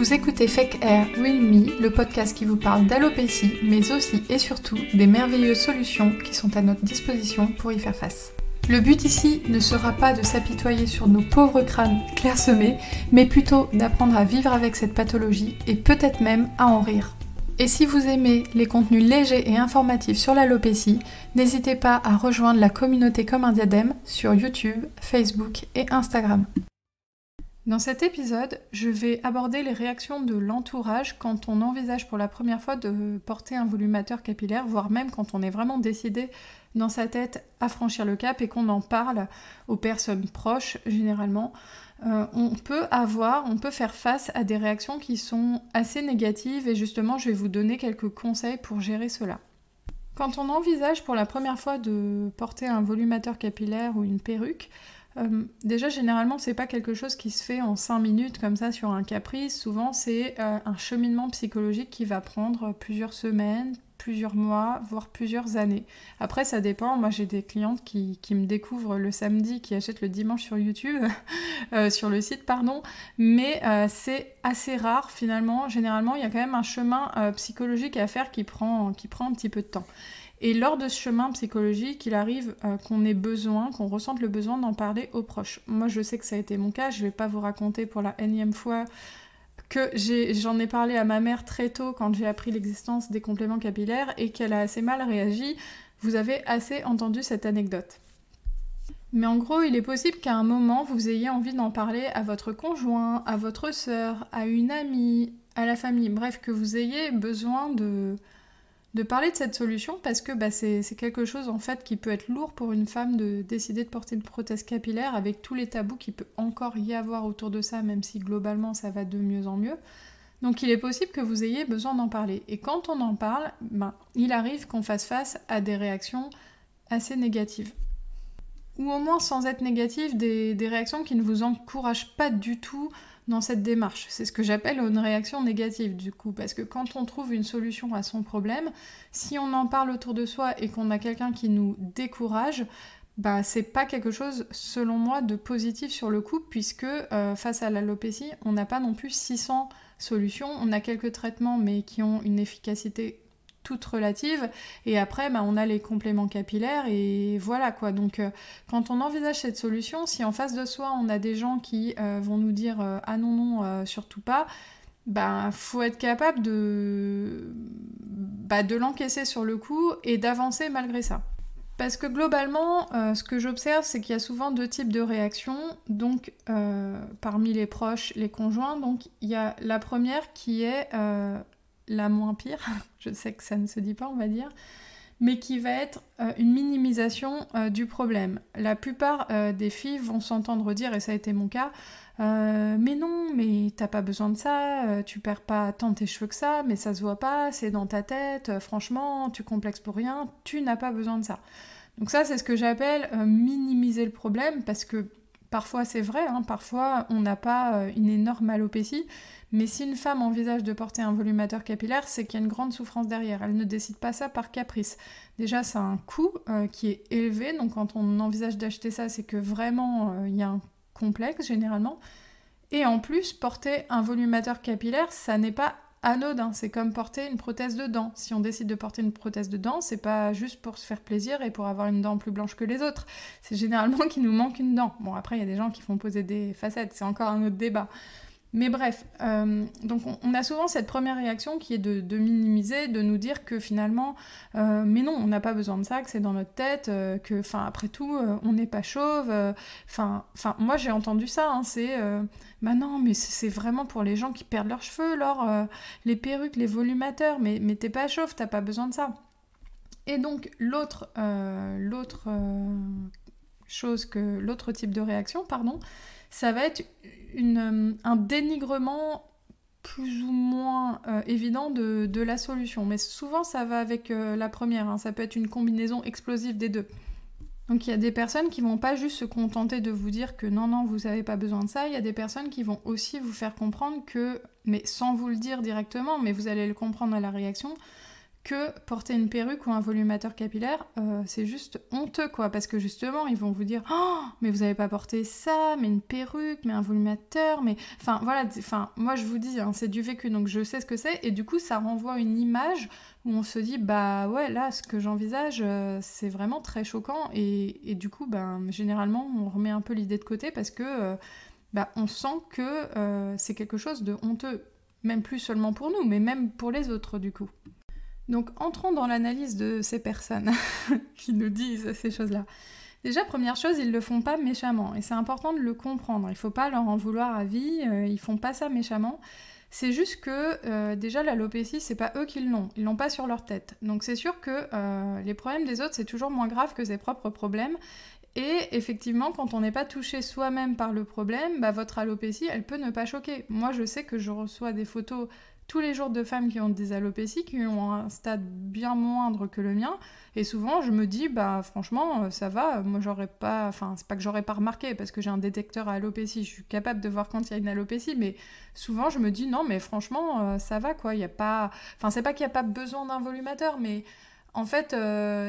Vous écoutez Fake Hair Real Me, le podcast qui vous parle d'alopécie, mais aussi et surtout des merveilleuses solutions qui sont à notre disposition pour y faire face. Le but ici ne sera pas de s'apitoyer sur nos pauvres crânes clairsemés, mais plutôt d'apprendre à vivre avec cette pathologie et peut-être même à en rire. Et si vous aimez les contenus légers et informatifs sur l'alopécie, n'hésitez pas à rejoindre la communauté Comme un diadème sur YouTube, Facebook et Instagram. Dans cet épisode, je vais aborder les réactions de l'entourage quand on envisage pour la première fois de porter un volumateur capillaire, voire même quand on est vraiment décidé dans sa tête à franchir le cap et qu'on en parle aux personnes proches généralement. On peut faire face à des réactions qui sont assez négatives et justement je vais vous donner quelques conseils pour gérer cela. Quand on envisage pour la première fois de porter un volumateur capillaire ou une perruque, déjà généralement c'est pas quelque chose qui se fait en 5 minutes comme ça sur un caprice, souvent c'est un cheminement psychologique qui va prendre plusieurs semaines, plusieurs mois, voire plusieurs années. Après ça dépend, moi j'ai des clientes qui me découvrent le samedi, qui achètent le dimanche sur YouTube, sur le site pardon, mais c'est assez rare finalement, généralement il y a quand même un chemin psychologique à faire qui prend un petit peu de temps. Et lors de ce chemin psychologique, il arrive qu'on ressente le besoin d'en parler aux proches. Moi, je sais que ça a été mon cas. Je ne vais pas vous raconter pour la énième fois que j'en ai parlé à ma mère très tôt quand j'ai appris l'existence des compléments capillaires et qu'elle a assez mal réagi. Vous avez assez entendu cette anecdote. Mais en gros, il est possible qu'à un moment, vous ayez envie d'en parler à votre conjoint, à votre sœur, à une amie, à la famille. Bref, que vous ayez besoin de parler de cette solution parce que c'est quelque chose en fait qui peut être lourd pour une femme de décider de porter une prothèse capillaire avec tous les tabous qu'il peut encore y avoir autour de ça, même si globalement ça va de mieux en mieux. Donc il est possible que vous ayez besoin d'en parler. Et quand on en parle, il arrive qu'on fasse face à des réactions assez négatives. Ou au moins sans être négatives, des réactions qui ne vous encouragent pas du tout dans cette démarche. C'est ce que j'appelle une réaction négative du coup, parce que quand on trouve une solution à son problème, si on en parle autour de soi et qu'on a quelqu'un qui nous décourage, c'est pas quelque chose, selon moi, de positif sur le coup, puisque face à l'alopécie, on n'a pas non plus 600 solutions, on a quelques traitements mais qui ont une efficacité toute relative, et après on a les compléments capillaires et voilà quoi. Donc quand on envisage cette solution, si en face de soi on a des gens qui vont nous dire ah non surtout pas, faut être capable de l'encaisser sur le coup et d'avancer malgré ça. Parce que globalement, ce que j'observe, c'est qu'il y a souvent deux types de réactions, donc parmi les proches, les conjoints. Donc il y a la première qui est la moins pire, je sais que ça ne se dit pas on va dire, mais qui va être une minimisation du problème. La plupart des filles vont s'entendre dire, et ça a été mon cas, mais non, mais t'as pas besoin de ça, tu perds pas tant tes cheveux que ça, mais ça se voit pas, c'est dans ta tête, franchement, tu complexes pour rien, tu n'as pas besoin de ça. Donc ça, c'est ce que j'appelle minimiser le problème, parce que parfois c'est vrai, parfois on n'a pas une énorme alopécie, mais si une femme envisage de porter un volumateur capillaire, c'est qu'il y a une grande souffrance derrière. Elle ne décide pas ça par caprice. Déjà, c'est un coût qui est élevé, donc quand on envisage d'acheter ça, c'est que vraiment il y a un complexe généralement. Et en plus, porter un volumateur capillaire, ça n'est pas anodin, c'est comme porter une prothèse de dents. Si on décide de porter une prothèse de dents, c'est pas juste pour se faire plaisir et pour avoir une dent plus blanche que les autres. C'est généralement qu'il nous manque une dent. Bon, après, il y a des gens qui font poser des facettes, c'est encore un autre débat. Mais bref, donc on a souvent cette première réaction qui est de minimiser, de nous dire que finalement, mais non, on n'a pas besoin de ça, que c'est dans notre tête, que, après tout, on n'est pas chauve. Moi j'ai entendu ça, c'est, non, mais c'est vraiment pour les gens qui perdent leurs cheveux, les perruques, les volumateurs, mais t'es pas chauve, t'as pas besoin de ça. Et donc l'autre type de réaction, ça va être un dénigrement plus ou moins évident de la solution. Mais souvent, ça va avec la première. Ça peut être une combinaison explosive des deux. Donc il y a des personnes qui vont pas juste se contenter de vous dire que non, vous n'avez pas besoin de ça. Il y a des personnes qui vont aussi vous faire comprendre que, mais sans vous le dire directement, mais vous allez le comprendre à la réaction, que porter une perruque ou un volumateur capillaire, c'est juste honteux, quoi, parce que justement, ils vont vous dire « Oh, mais vous avez pas porté ça, mais une perruque, mais un volumateur, mais... » Enfin, voilà, moi je vous dis, hein, c'est du vécu, donc je sais ce que c'est, et du coup, ça renvoie une image où on se dit « Bah ouais, là, ce que j'envisage, c'est vraiment très choquant, et du coup, généralement, on remet un peu l'idée de côté, parce que on sent que c'est quelque chose de honteux, même plus seulement pour nous, mais même pour les autres, du coup. Donc entrons dans l'analyse de ces personnes qui nous disent ces choses-là. Déjà, première chose, ils le font pas méchamment, et c'est important de le comprendre. Il faut pas leur en vouloir à vie, ils font pas ça méchamment. C'est juste que déjà l'alopécie, c'est pas eux qui l'ont, ils l'ont pas sur leur tête. Donc c'est sûr que les problèmes des autres, c'est toujours moins grave que ses propres problèmes. Et effectivement, quand on n'est pas touché soi-même par le problème, votre alopécie, elle peut ne pas choquer. Moi, je sais que je reçois des photos tous les jours de femmes qui ont des alopécies, qui ont un stade bien moindre que le mien, et souvent je me dis, franchement, ça va, moi j'aurais pas, enfin c'est pas que j'aurais pas remarqué, parce que j'ai un détecteur à alopécie, je suis capable de voir quand il y a une alopécie, mais souvent je me dis, non mais franchement, ça va quoi, il y a pas, enfin c'est pas qu'il y a pas besoin d'un volumateur, mais en fait,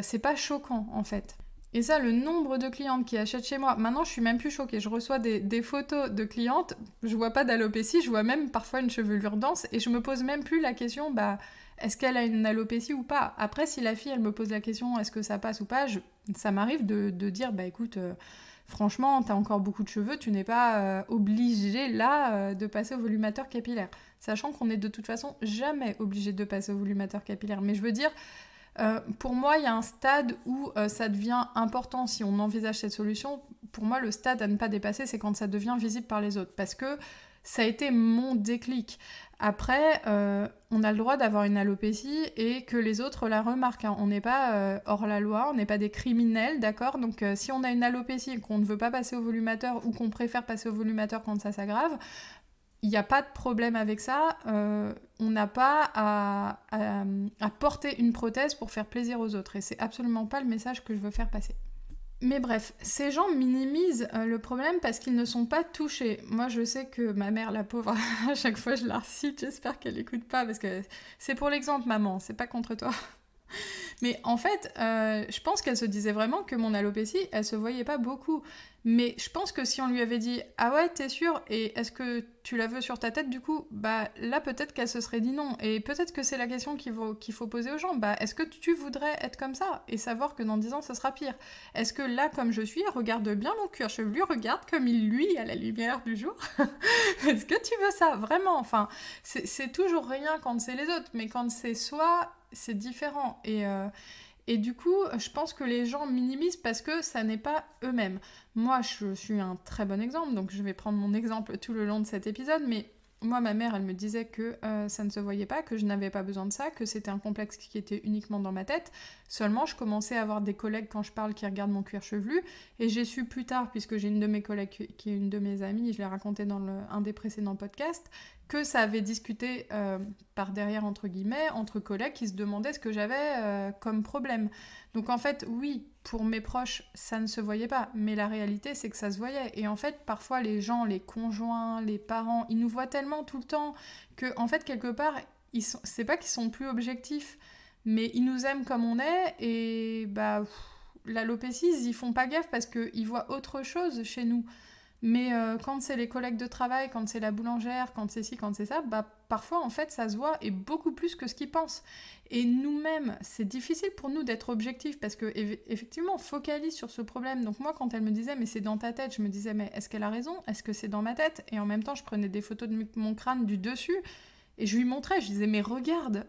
c'est pas choquant en fait. Et ça, le nombre de clientes qui achètent chez moi, maintenant je suis même plus choquée, je reçois des photos de clientes, je vois pas d'alopécie, je vois même parfois une chevelure dense, et je me pose même plus la question, est-ce qu'elle a une alopécie ou pas? Après, si la fille, elle me pose la question, est-ce que ça passe ou pas, ça m'arrive de dire, écoute, franchement, t'as encore beaucoup de cheveux, tu n'es pas obligé là de passer au volumateur capillaire. Sachant qu'on est de toute façon jamais obligé de passer au volumateur capillaire, mais je veux dire... pour moi, il y a un stade où ça devient important si on envisage cette solution. Pour moi, le stade à ne pas dépasser, c'est quand ça devient visible par les autres. Parce que ça a été mon déclic. Après, on a le droit d'avoir une alopécie et que les autres la remarquent. Hein. On n'est pas hors la loi, on n'est pas des criminels, d'accord? Donc si on a une alopécie et qu'on ne veut pas passer au volumateur ou qu'on préfère passer au volumateur quand ça s'aggrave, il n'y a pas de problème avec ça, on n'a pas à porter une prothèse pour faire plaisir aux autres, et c'est absolument pas le message que je veux faire passer. Mais bref, ces gens minimisent le problème parce qu'ils ne sont pas touchés. Moi je sais que ma mère, la pauvre, à chaque fois je la recite, j'espère qu'elle écoute pas, parce que c'est pour l'exemple maman, c'est pas contre toi. Mais en fait, je pense qu'elle se disait vraiment que mon alopécie, elle se voyait pas beaucoup. Mais je pense que si on lui avait dit « Ah ouais, t'es sûre? Et est-ce que tu la veux sur ta tête du coup ?» Là, peut-être qu'elle se serait dit non. Et peut-être que c'est la question qu'il faut poser aux gens. Est-ce que tu voudrais être comme ça? Et savoir que dans 10 ans, ça sera pire. Est-ce que là, comme je suis, regarde bien mon cuir chevelu, regarde comme il luit à la lumière du jour. Est-ce que tu veux ça? Vraiment, enfin, c'est toujours rien quand c'est les autres. Mais quand c'est soi, c'est différent. Et du coup, je pense que les gens minimisent parce que ça n'est pas eux-mêmes. Moi, je suis un très bon exemple, donc je vais prendre mon exemple tout le long de cet épisode, mais moi, ma mère, elle me disait que ça ne se voyait pas, que je n'avais pas besoin de ça, que c'était un complexe qui était uniquement dans ma tête. Seulement, je commençais à avoir des collègues, quand je parle, qui regardent mon cuir chevelu, et j'ai su plus tard, puisque j'ai une de mes collègues qui est une de mes amies, je l'ai raconté dans un des précédents podcasts, que ça avait discuté par derrière, entre guillemets, entre collègues qui se demandaient ce que j'avais comme problème. Donc en fait, oui, pour mes proches, ça ne se voyait pas, mais la réalité, c'est que ça se voyait. Et en fait, parfois, les gens, les conjoints, les parents, ils nous voient tellement tout le temps que, en fait, quelque part, c'est pas qu'ils sont plus objectifs, mais ils nous aiment comme on est, et l'alopécie, ils y font pas gaffe parce qu'ils voient autre chose chez nous. Mais quand c'est les collègues de travail, quand c'est la boulangère, quand c'est ci, quand c'est ça, parfois en fait ça se voit et beaucoup plus que ce qu'ils pensent. Et nous-mêmes, c'est difficile pour nous d'être objectifs parce que effectivement on focalise sur ce problème. Donc moi quand elle me disait mais c'est dans ta tête, je me disais mais est-ce qu'elle a raison? Est-ce que c'est dans ma tête? Et en même temps je prenais des photos de mon crâne du dessus et je lui montrais, je disais mais regarde.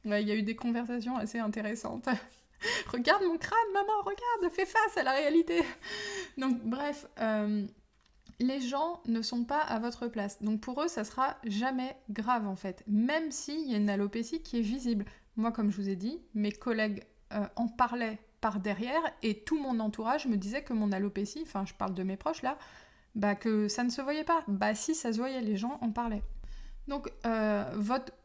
Ouais, il y a eu des conversations assez intéressantes. Regarde mon crâne, maman, regarde, fais face à la réalité. Donc bref, les gens ne sont pas à votre place. Donc pour eux, ça sera jamais grave en fait, même s'il y a une alopécie qui est visible. Moi, comme je vous ai dit, mes collègues en parlaient par derrière et tout mon entourage me disait que mon alopécie, enfin je parle de mes proches là, que ça ne se voyait pas. Si, ça se voyait, les gens en parlaient. Donc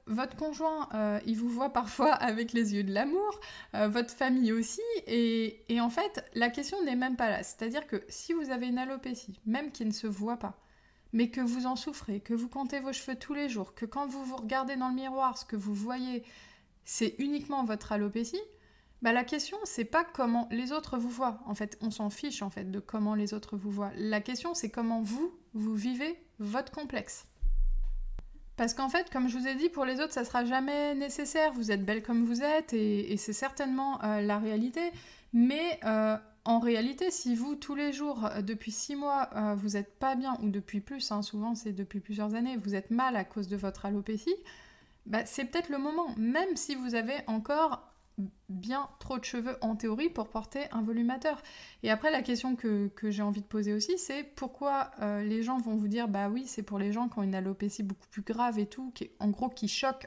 votre conjoint, il vous voit parfois avec les yeux de l'amour, votre famille aussi, et en fait, la question n'est même pas là. C'est-à-dire que si vous avez une alopécie, même qui ne se voit pas, mais que vous en souffrez, que vous comptez vos cheveux tous les jours, que quand vous vous regardez dans le miroir, ce que vous voyez, c'est uniquement votre alopécie, la question, c'est pas comment les autres vous voient. En fait, on s'en fiche en fait de comment les autres vous voient. La question, c'est comment vous vivez votre complexe. Parce qu'en fait, comme je vous ai dit, pour les autres, ça sera jamais nécessaire. Vous êtes belle comme vous êtes et c'est certainement la réalité. Mais en réalité, si vous, tous les jours, depuis 6 mois, vous n'êtes pas bien, ou depuis plus, souvent c'est depuis plusieurs années, vous êtes mal à cause de votre alopécie, c'est peut-être le moment, même si vous avez encore bien trop de cheveux en théorie pour porter un volumateur. Et après, la question que j'ai envie de poser aussi, c'est pourquoi les gens vont vous dire oui, c'est pour les gens qui ont une alopécie beaucoup plus grave et tout, qui choque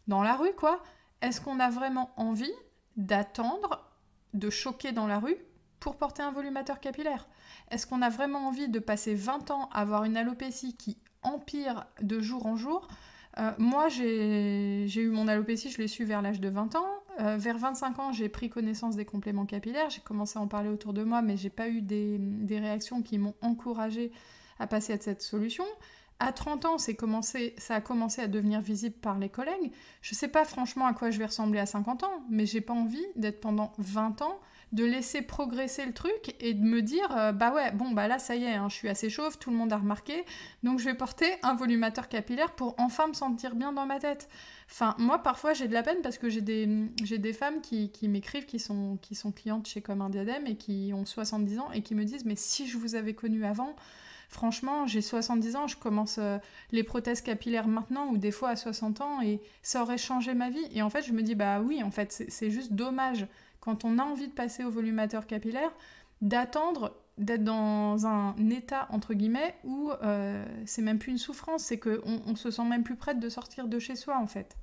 dans la rue, quoi. Est-ce qu'on a vraiment envie d'attendre de choquer dans la rue pour porter un volumateur capillaire? Est-ce qu'on a vraiment envie de passer 20 ans à avoir une alopécie qui empire de jour en jour? Moi, j'ai eu mon alopécie, je l'ai su vers l'âge de 20 ans. Vers 25 ans, j'ai pris connaissance des compléments capillaires. J'ai commencé à en parler autour de moi, mais j'ai pas eu des réactions qui m'ont encouragée à passer à cette solution. À 30 ans, ça a commencé à devenir visible par les collègues. Je sais pas franchement à quoi je vais ressembler à 50 ans, mais j'ai pas envie d'être pendant 20 ans, de laisser progresser le truc et de me dire là ça y est, je suis assez chauve, tout le monde a remarqué, donc je vais porter un volumateur capillaire pour enfin me sentir bien dans ma tête. Enfin, moi parfois j'ai de la peine parce que j'ai des femmes qui m'écrivent, qui sont clientes chez Comme un Diadème et qui ont 70 ans et qui me disent mais si je vous avais connu avant, franchement, j'ai 70 ans, je commence les prothèses capillaires maintenant ou des fois à 60 ans et ça aurait changé ma vie. Et en fait, je me dis, oui, en fait, c'est juste dommage quand on a envie de passer au volumateur capillaire, d'attendre d'être dans un état, entre guillemets, où c'est même plus une souffrance, c'est qu'on se sent même plus prête de sortir de chez soi, en fait.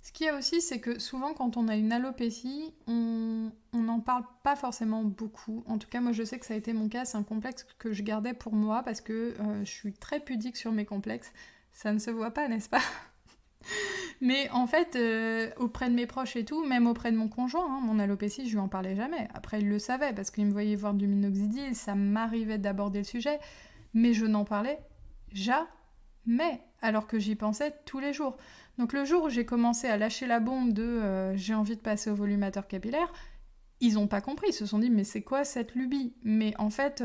Ce qu'il y a aussi, c'est que souvent, quand on a une alopécie, on n'en parle pas forcément beaucoup. En tout cas, moi, je sais que ça a été mon cas. C'est un complexe que je gardais pour moi parce que je suis très pudique sur mes complexes. Ça ne se voit pas, n'est-ce pas? Mais en fait, auprès de mes proches et tout, même auprès de mon conjoint, mon alopécie, je lui en parlais jamais. Après, il le savait parce qu'il me voyait voir du minoxidil, ça m'arrivait d'aborder le sujet, mais je n'en parlais jamais, alors que j'y pensais tous les jours. Donc le jour où j'ai commencé à lâcher la bombe de j'ai envie de passer au volumateur capillaire, ils n'ont pas compris, ils se sont dit mais c'est quoi cette lubie? Mais en fait,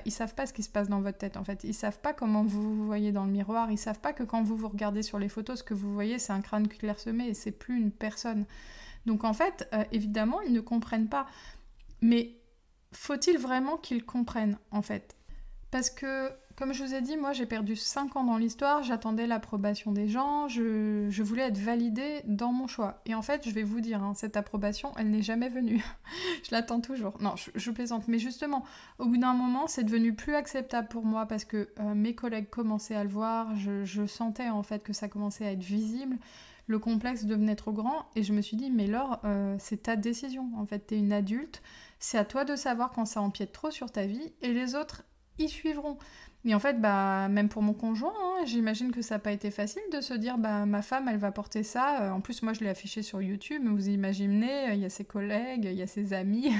ils savent pas ce qui se passe dans votre tête, en fait. Ils savent pas comment vous vous voyez dans le miroir, ils savent pas que quand vous vous regardez sur les photos, ce que vous voyez c'est un crâne clairsemé et c'est plus une personne. Donc en fait, évidemment, ils ne comprennent pas. Mais faut-il vraiment qu'ils comprennent, en fait? Parce que, comme je vous ai dit, moi j'ai perdu 5 ans dans l'histoire, j'attendais l'approbation des gens, je voulais être validée dans mon choix. Et en fait, je vais vous dire, cette approbation, elle n'est jamais venue. Je l'attends toujours. Non, je plaisante. Mais justement, au bout d'un moment, c'est devenu plus acceptable pour moi parce que mes collègues commençaient à le voir, je sentais en fait que ça commençait à être visible, le complexe devenait trop grand, et je me suis dit, mais Laure, c'est ta décision. En fait, t'es une adulte, c'est à toi de savoir quand ça empiète trop sur ta vie, et les autres y suivront. Et en fait, même pour mon conjoint, j'imagine que ça n'a pas été facile de se dire, ma femme, elle va porter ça. En plus, moi, je l'ai affiché sur YouTube, vous imaginez, il y a ses collègues, il y a ses amis,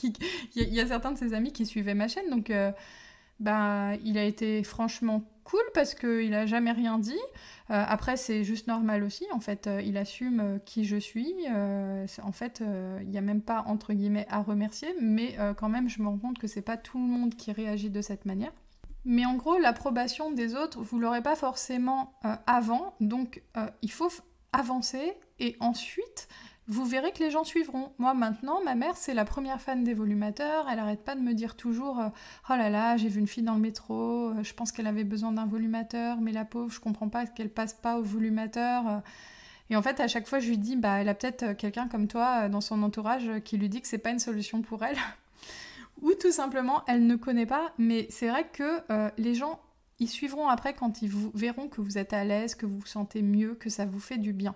il y a certains de ses amis qui suivaient ma chaîne, donc il a été franchement cool parce qu'il n'a jamais rien dit. Après, c'est juste normal aussi, en fait, il assume qui je suis. En fait, il n'y a même pas, entre guillemets, à remercier, mais quand même, je me rends compte que c'est pas tout le monde qui réagit de cette manière. Mais en gros, l'approbation des autres, vous l'aurez pas forcément avant, donc il faut avancer, et ensuite, vous verrez que les gens suivront. Moi, maintenant, ma mère, c'est la première fan des volumateurs, elle arrête pas de me dire toujours « Oh là là, j'ai vu une fille dans le métro, je pense qu'elle avait besoin d'un volumateur, mais la pauvre, je comprends pas qu'elle passe pas au volumateur. » Et en fait, à chaque fois, je lui dis « elle a peut-être quelqu'un comme toi dans son entourage qui lui dit que c'est pas une solution pour elle. » Ou tout simplement, elle ne connaît pas, mais c'est vrai que les gens, ils suivront après quand ils verront que vous êtes à l'aise, que vous vous sentez mieux, que ça vous fait du bien.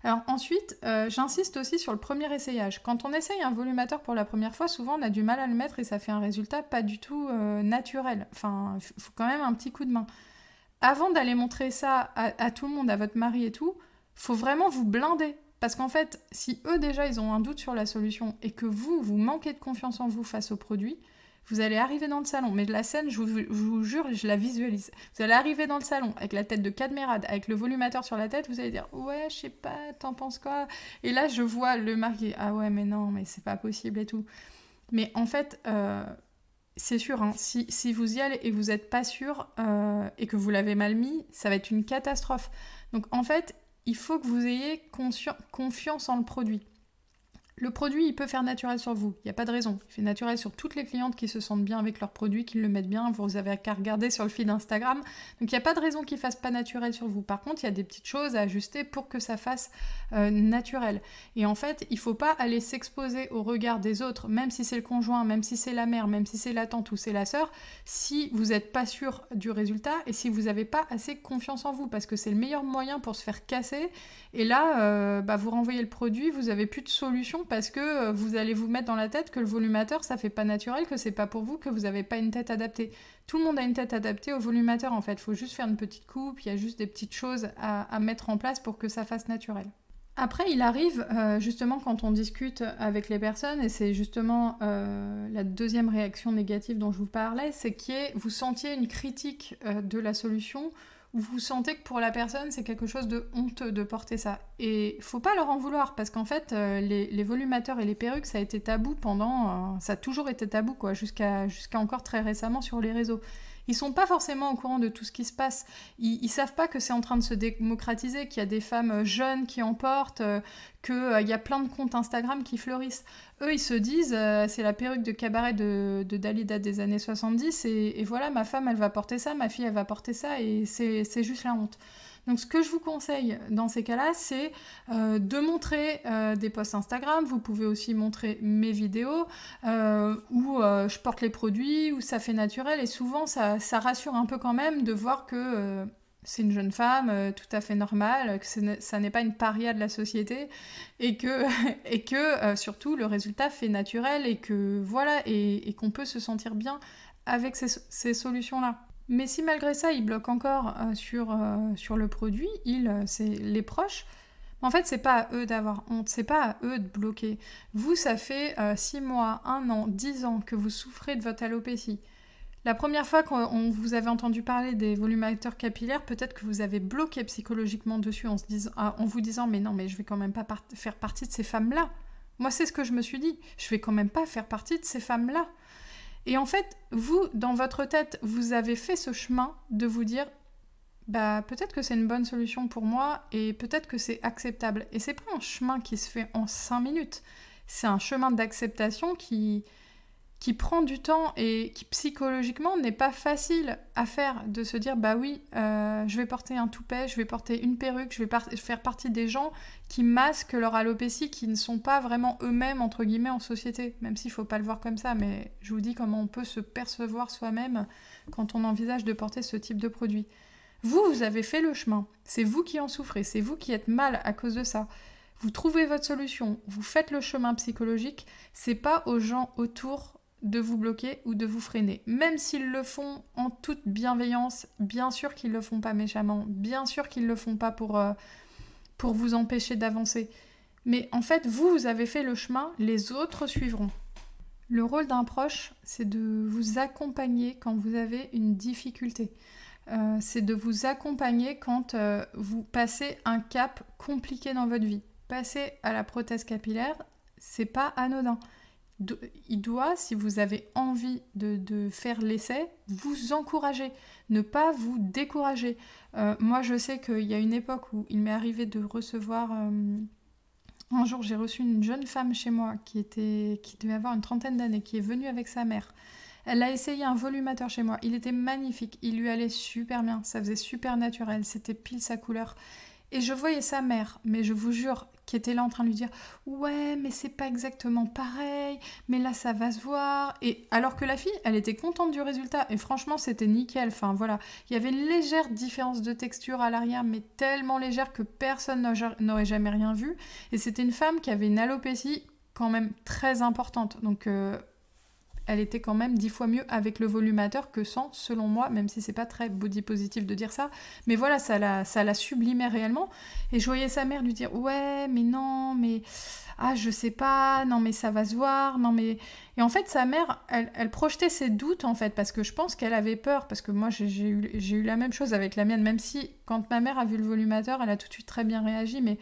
Alors ensuite, j'insiste aussi sur le premier essayage. Quand on essaye un volumateur pour la première fois, souvent on a du mal à le mettre et ça fait un résultat pas du tout naturel. Enfin, il faut quand même un petit coup de main. Avant d'aller montrer ça à tout le monde, à votre mari et tout, faut vraiment vous blinder. Parce qu'en fait, si eux déjà ils ont un doute sur la solution et que vous manquez de confiance en vous face au produit, Vous allez arriver dans le salon, mais la scène, je vous jure, je la visualise. Vous allez arriver dans le salon avec la tête de Cadmerade, avec le volumateur sur la tête, vous allez dire « Ouais, je sais pas, t'en penses quoi ?» Et là, je vois le mari « Ah ouais, mais non, mais c'est pas possible et tout. » Mais en fait, c'est sûr, hein, si vous y allez et vous n'êtes pas sûr et que vous l'avez mal mis, ça va être une catastrophe. Donc en fait, il faut que vous ayez confiance en le produit. Le produit, il peut faire naturel sur vous, il n'y a pas de raison. Il fait naturel sur toutes les clientes qui se sentent bien avec leur produit, qui le mettent bien, vous avez qu'à regarder sur le feed Instagram. Donc il n'y a pas de raison qu'il ne fasse pas naturel sur vous. Par contre, il y a des petites choses à ajuster pour que ça fasse naturel. Et en fait, il ne faut pas aller s'exposer au regard des autres, même si c'est le conjoint, même si c'est la mère, même si c'est la tante ou c'est la sœur, si vous n'êtes pas sûr du résultat et si vous n'avez pas assez confiance en vous, parce que c'est le meilleur moyen pour se faire casser. Et là, vous renvoyez le produit, vous n'avez plus de solution parce que vous allez vous mettre dans la tête que le volumateur, ça fait pas naturel, que c'est pas pour vous, que vous n'avez pas une tête adaptée. Tout le monde a une tête adaptée au volumateur, en fait. Il faut juste faire une petite coupe, il y a juste des petites choses à mettre en place pour que ça fasse naturel. Après, il arrive, justement, quand on discute avec les personnes, et c'est justement la deuxième réaction négative dont je vous parlais, c'est que vous sentiez une critique de la solution, où vous sentez que pour la personne, c'est quelque chose de honteux de porter ça. Et faut pas leur en vouloir, parce qu'en fait, les volumateurs et les perruques, ça a été tabou ça a toujours été tabou, quoi, jusqu'à encore très récemment sur les réseaux. Ils sont pas forcément au courant de tout ce qui se passe. Ils savent pas que c'est en train de se démocratiser, qu'il y a des femmes jeunes qui en portent, qu'il y a plein de comptes Instagram qui fleurissent. Eux, ils se disent, c'est la perruque de cabaret de Dalida des années 70, et voilà, ma femme, elle va porter ça, ma fille, elle va porter ça, et c'est juste la honte. Donc ce que je vous conseille dans ces cas-là, c'est de montrer des posts Instagram. Vous pouvez aussi montrer mes vidéos où je porte les produits, où ça fait naturel. Et souvent, ça rassure un peu quand même de voir que c'est une jeune femme tout à fait normale, que ça n'est pas une paria de la société et que surtout le résultat fait naturel et que voilà et qu'on peut se sentir bien avec ces solutions-là. Mais si malgré ça, ils bloquent encore sur le produit, c'est les proches, en fait, c'est pas à eux d'avoir honte, c'est pas à eux de bloquer. Vous, ça fait 6 mois, 1 an, 10 ans que vous souffrez de votre alopécie. La première fois qu'on vous avez entendu parler des volumateurs capillaires, peut-être que vous avez bloqué psychologiquement dessus en vous disant « Mais non, mais je vais quand même pas faire partie de ces femmes-là. » Moi, c'est ce que je me suis dit. Je vais quand même pas faire partie de ces femmes-là. Et en fait, vous, dans votre tête, vous avez fait ce chemin de vous dire peut-être que c'est une bonne solution pour moi et peut-être que c'est acceptable. Et c'est pas un chemin qui se fait en 5 minutes. C'est un chemin d'acceptation qui prend du temps et qui psychologiquement n'est pas facile à faire, de se dire oui, je vais porter un toupet, je vais porter une perruque, je vais faire partie des gens qui masquent leur alopécie, qui ne sont pas vraiment eux-mêmes entre guillemets en société, même s'il ne faut pas le voir comme ça, mais je vous dis comment on peut se percevoir soi-même quand on envisage de porter ce type de produit. Vous avez fait le chemin, c'est vous qui en souffrez, c'est vous qui êtes mal à cause de ça. Vous trouvez votre solution, vous faites le chemin psychologique, c'est pas aux gens autour de vous bloquer ou de vous freiner. Même s'ils le font en toute bienveillance, bien sûr qu'ils le font pas méchamment, bien sûr qu'ils le font pas pour vous empêcher d'avancer. Mais en fait, vous avez fait le chemin, les autres suivront. Le rôle d'un proche, c'est de vous accompagner quand vous avez une difficulté. C'est de vous accompagner quand vous passez un cap compliqué dans votre vie. Passer à la prothèse capillaire, c'est pas anodin. Il doit, si vous avez envie de faire l'essai, vous encourager, ne pas vous décourager. Moi, je sais qu'il y a une époque où il m'est arrivé de recevoir... un jour, j'ai reçu une jeune femme chez moi qui devait avoir une 30aine d'années, qui est venue avec sa mère. Elle a essayé un volumateur chez moi. Il était magnifique, il lui allait super bien, ça faisait super naturel, c'était pile sa couleur. Et je voyais sa mère, mais je vous jure, qui était là en train de lui dire « Ouais, mais c'est pas exactement pareil, mais là ça va se voir. » Et alors que la fille, elle était contente du résultat, et franchement c'était nickel, enfin voilà. Il y avait une légère différence de texture à l'arrière, mais tellement légère que personne n'aurait jamais rien vu. Et c'était une femme qui avait une alopécie quand même très importante, donc elle était quand même 10 fois mieux avec le volumateur que sans, selon moi, même si c'est pas très body positif de dire ça. Mais voilà, ça la sublimait réellement. Et je voyais sa mère lui dire « Ouais, mais non, mais... Ah, je sais pas, non mais ça va se voir, non mais... » Et en fait, sa mère, elle projetait ses doutes, en fait, parce que je pense qu'elle avait peur, parce que moi, j'ai eu la même chose avec la mienne, même si, quand ma mère a vu le volumateur, elle a tout de suite très bien réagi, mais...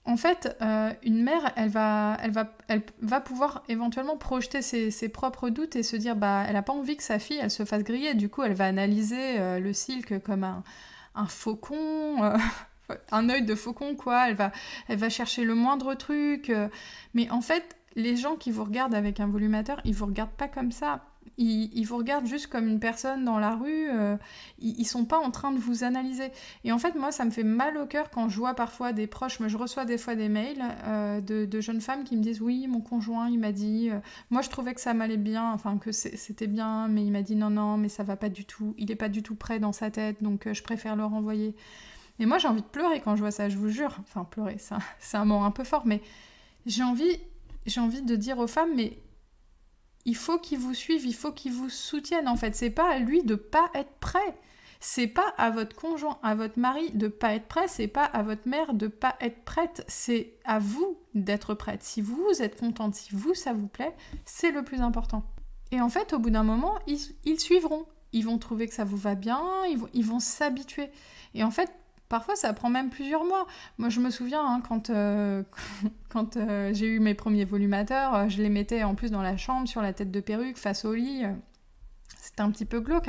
En fait, une mère, elle va pouvoir éventuellement projeter ses propres doutes et se dire, bah, elle n'a pas envie que sa fille, elle se fasse griller, du coup, elle va analyser le silk comme un faucon... un œil de faucon, quoi. Elle va chercher le moindre truc. Mais en fait, les gens qui vous regardent avec un volumateur, ils vous regardent pas comme ça. Ils vous regardent juste comme une personne dans la rue. Ils sont pas en train de vous analyser. Et en fait, moi, ça me fait mal au cœur quand je vois parfois des proches. Je reçois des fois des mails de jeunes femmes qui me disent « Oui, mon conjoint, il m'a dit... moi, je trouvais que ça m'allait bien, enfin, que c'était bien, mais il m'a dit « Non, mais ça va pas du tout. Il est pas du tout prêt dans sa tête, donc je préfère le renvoyer. » Et moi, j'ai envie de pleurer quand je vois ça, je vous jure. Enfin, pleurer, c'est un mot un peu fort, mais j'ai envie de dire aux femmes, mais il faut qu'ils vous suivent, il faut qu'ils vous soutiennent, en fait. C'est pas à lui de pas être prêt. C'est pas à votre conjoint, à votre mari de pas être prêt, c'est pas à votre mère de pas être prête. C'est à vous d'être prête. Si vous êtes contente, si vous, ça vous plaît, c'est le plus important. Et en fait, au bout d'un moment, ils suivront. Ils vont trouver que ça vous va bien, ils vont s'habituer. Et en fait, parfois, ça prend même plusieurs mois. Moi, je me souviens, quand j'ai eu mes premiers volumateurs, je les mettais en plus dans la chambre, sur la tête de perruque, face au lit. C'était un petit peu glauque.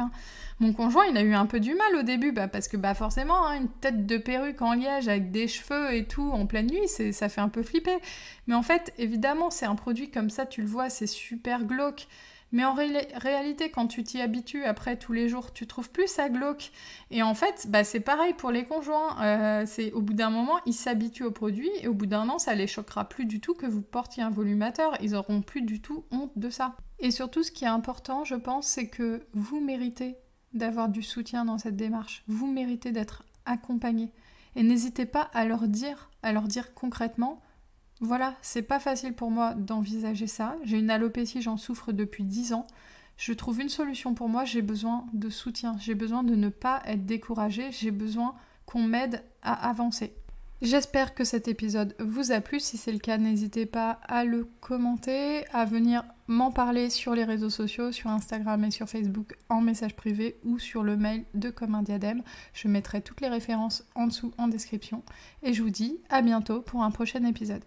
Mon conjoint, il a eu un peu du mal au début, parce que forcément, une tête de perruque en liège avec des cheveux et tout en pleine nuit, ça fait un peu flipper. Mais en fait, évidemment, c'est un produit comme ça, tu le vois, c'est super glauque. Mais en réalité, quand tu t'y habitues après tous les jours, tu trouves plus ça glauque. Et en fait, c'est pareil pour les conjoints. Au bout d'un moment, ils s'habituent au produit et au bout d'un an, ça les choquera plus du tout que vous portiez un volumateur. Ils auront plus du tout honte de ça. Et surtout, ce qui est important, je pense, c'est que vous méritez d'avoir du soutien dans cette démarche. Vous méritez d'être accompagné. Et n'hésitez pas à leur dire concrètement: voilà, c'est pas facile pour moi d'envisager ça. J'ai une alopécie, j'en souffre depuis 10 ans. Je trouve une solution pour moi, j'ai besoin de soutien. J'ai besoin de ne pas être découragée. J'ai besoin qu'on m'aide à avancer. J'espère que cet épisode vous a plu. Si c'est le cas, n'hésitez pas à le commenter, à venir m'en parler sur les réseaux sociaux, sur Instagram et sur Facebook en message privé ou sur le mail de Comme un Diadème. Je mettrai toutes les références en dessous en description. Et je vous dis à bientôt pour un prochain épisode.